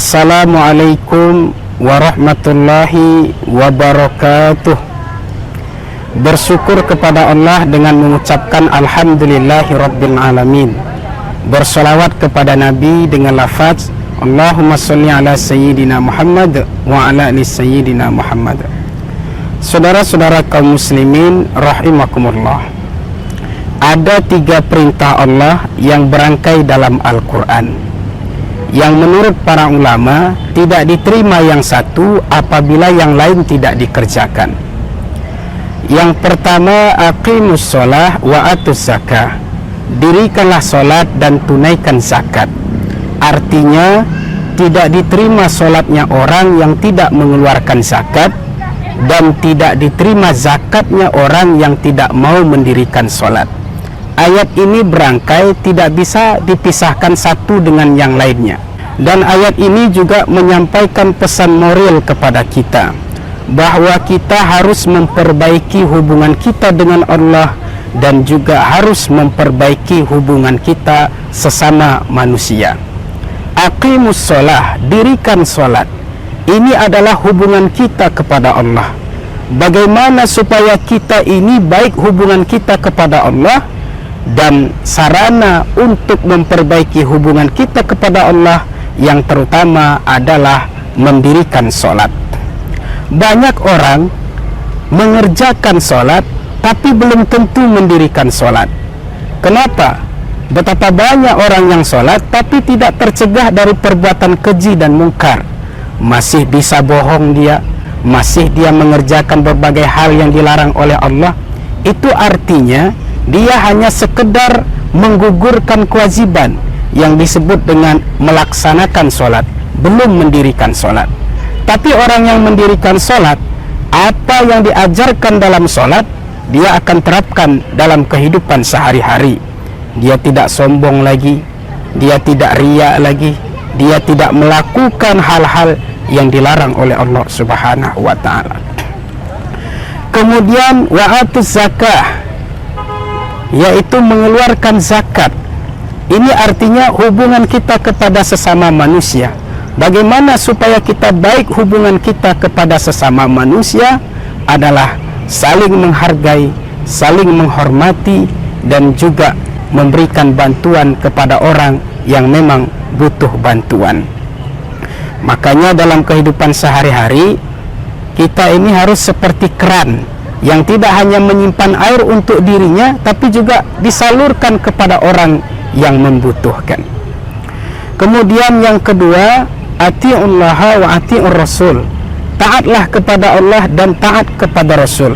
Assalamualaikum warahmatullahi wabarakatuh. Bersyukur kepada Allah dengan mengucapkan Alhamdulillahi Rabbil Alamin. Bersolawat kepada Nabi dengan lafaz Allahumma sholli ala Sayyidina Muhammad wa ala ali Sayyidina Muhammad. Saudara-saudara kaum muslimin rahimakumullah, ada 3 perintah Allah yang berangkai dalam Al-Quran, yang menurut para ulama tidak diterima yang satu apabila yang lain tidak dikerjakan. Yang pertama, aqimus sholah wa atuz zakah. Dirikanlah sholat dan tunaikan zakat. Artinya tidak diterima sholatnya orang yang tidak mengeluarkan zakat, dan tidak diterima zakatnya orang yang tidak mau mendirikan sholat. Ayat ini berangkai, tidak bisa dipisahkan satu dengan yang lainnya. Dan ayat ini juga menyampaikan pesan moral kepada kita, bahwa kita harus memperbaiki hubungan kita dengan Allah, dan juga harus memperbaiki hubungan kita sesama manusia. Aqimus sholah, dirikan sholat. Ini adalah hubungan kita kepada Allah. Bagaimana supaya kita ini baik hubungan kita kepada Allah, dan sarana untuk memperbaiki hubungan kita kepada Allah yang terutama adalah mendirikan sholat. Banyak orang mengerjakan sholat tapi belum tentu mendirikan sholat. Kenapa? Betapa banyak orang yang sholat tapi tidak tercegah dari perbuatan keji dan mungkar. Masih bisa bohong dia, masih dia mengerjakan berbagai hal yang dilarang oleh Allah. Itu artinya dia hanya sekedar menggugurkan kewajiban yang disebut dengan melaksanakan sholat, belum mendirikan sholat. Tapi orang yang mendirikan sholat, apa yang diajarkan dalam sholat, dia akan terapkan dalam kehidupan sehari-hari. Dia tidak sombong lagi, dia tidak riya lagi, dia tidak melakukan hal-hal yang dilarang oleh Allah Subhanahu wa ta'ala. Kemudian wa'atuz zakah, yaitu mengeluarkan zakat. Ini artinya hubungan kita kepada sesama manusia. Bagaimana supaya kita baik hubungan kita kepada sesama manusia adalah saling menghargai, saling menghormati, dan juga memberikan bantuan kepada orang yang memang butuh bantuan. Makanya dalam kehidupan sehari-hari kita ini harus seperti keran yang tidak hanya menyimpan air untuk dirinya, tapi juga disalurkan kepada orang yang membutuhkan. Kemudian yang kedua, atiullaha wa atiur rasul. Taatlah kepada Allah dan taat kepada Rasul.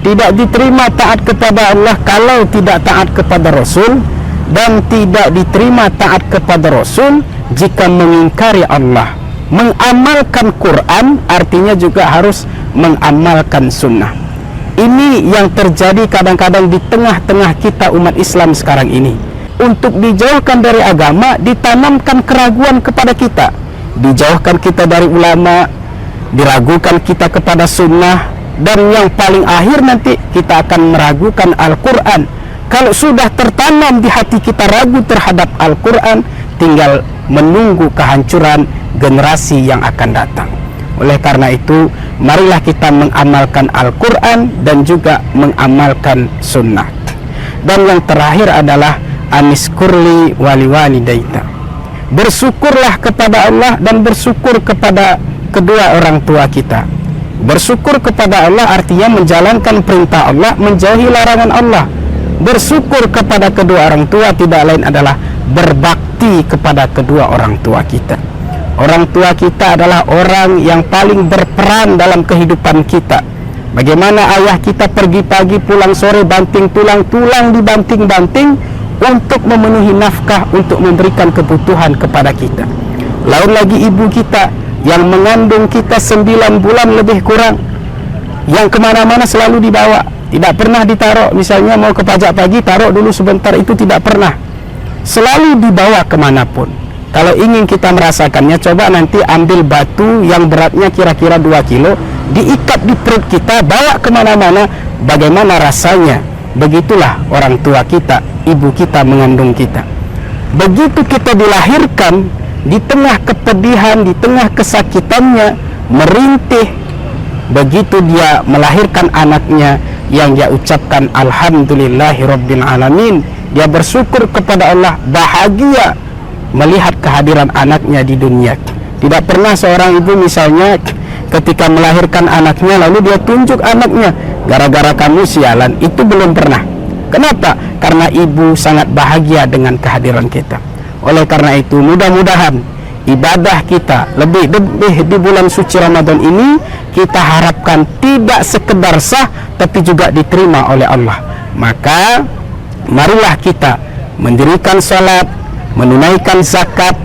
Tidak diterima taat kepada Allah kalau tidak taat kepada Rasul, dan tidak diterima taat kepada Rasul jika mengingkari Allah. Mengamalkan Quran artinya juga harus mengamalkan sunnah. Ini yang terjadi kadang-kadang di tengah-tengah kita umat Islam sekarang ini. Untuk dijauhkan dari agama, ditanamkan keraguan kepada kita. Dijauhkan kita dari ulama, diragukan kita kepada sunnah, dan yang paling akhir nanti kita akan meragukan Al-Quran. Kalau sudah tertanam di hati kita ragu terhadap Al-Quran, tinggal menunggu kehancuran generasi yang akan datang. Oleh karena itu, marilah kita mengamalkan Al-Quran dan juga mengamalkan sunnah. Dan yang terakhir adalah aniskurli wali walidaita. Bersyukurlah kepada Allah dan bersyukur kepada kedua orang tua kita. Bersyukur kepada Allah artinya menjalankan perintah Allah, menjauhi larangan Allah. Bersyukur kepada kedua orang tua tidak lain adalah berbakti kepada kedua orang tua kita. Orang tua kita adalah orang yang paling berperan dalam kehidupan kita. Bagaimana ayah kita pergi pagi pulang sore, banting tulang dibanting-banting untuk memenuhi nafkah, untuk memberikan kebutuhan kepada kita. Lain lagi ibu kita yang mengandung kita 9 bulan lebih kurang, yang kemana-mana selalu dibawa, tidak pernah ditaruh. Misalnya mau ke pajak pagi, taruh dulu sebentar, itu tidak pernah. Selalu dibawa kemanapun. Kalau ingin kita merasakannya, coba nanti ambil batu yang beratnya kira-kira 2 kilo, diikat di perut kita, bawa kemana-mana, bagaimana rasanya? Begitulah orang tua kita, ibu kita mengandung kita. Begitu kita dilahirkan, di tengah kepedihan, di tengah kesakitannya, merintih. Begitu dia melahirkan anaknya, yang dia ucapkan alhamdulillahirabbil alamin. Dia bersyukur kepada Allah, bahagia melihat kehadiran anaknya di dunia. Tidak pernah seorang ibu misalnya ketika melahirkan anaknya lalu dia tunjuk anaknya, gara-gara kamu sialan. Itu belum pernah. Kenapa? Karena ibu sangat bahagia dengan kehadiran kita. Oleh karena itu, mudah-mudahan ibadah kita lebih di bulan suci Ramadan ini kita harapkan tidak sekedar sah, tapi juga diterima oleh Allah. Maka marilah kita mendirikan salat, menunaikan zakat,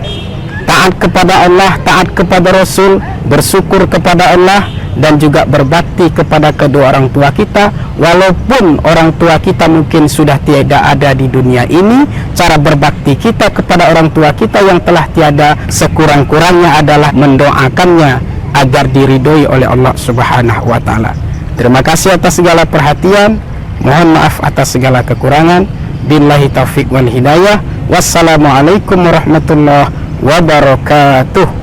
taat kepada Allah, taat kepada Rasul, bersyukur kepada Allah, dan juga berbakti kepada kedua orang tua kita. Walaupun orang tua kita mungkin sudah tiada ada di dunia ini, cara berbakti kita kepada orang tua kita yang telah tiada, sekurang-kurangnya adalah mendoakannya agar diridhoi oleh Allah Subhanahu wa taala. Terima kasih atas segala perhatian, mohon maaf atas segala kekurangan. Billahi taufiq wal hidayah. Wassalamualaikum warahmatullahi wabarakatuh.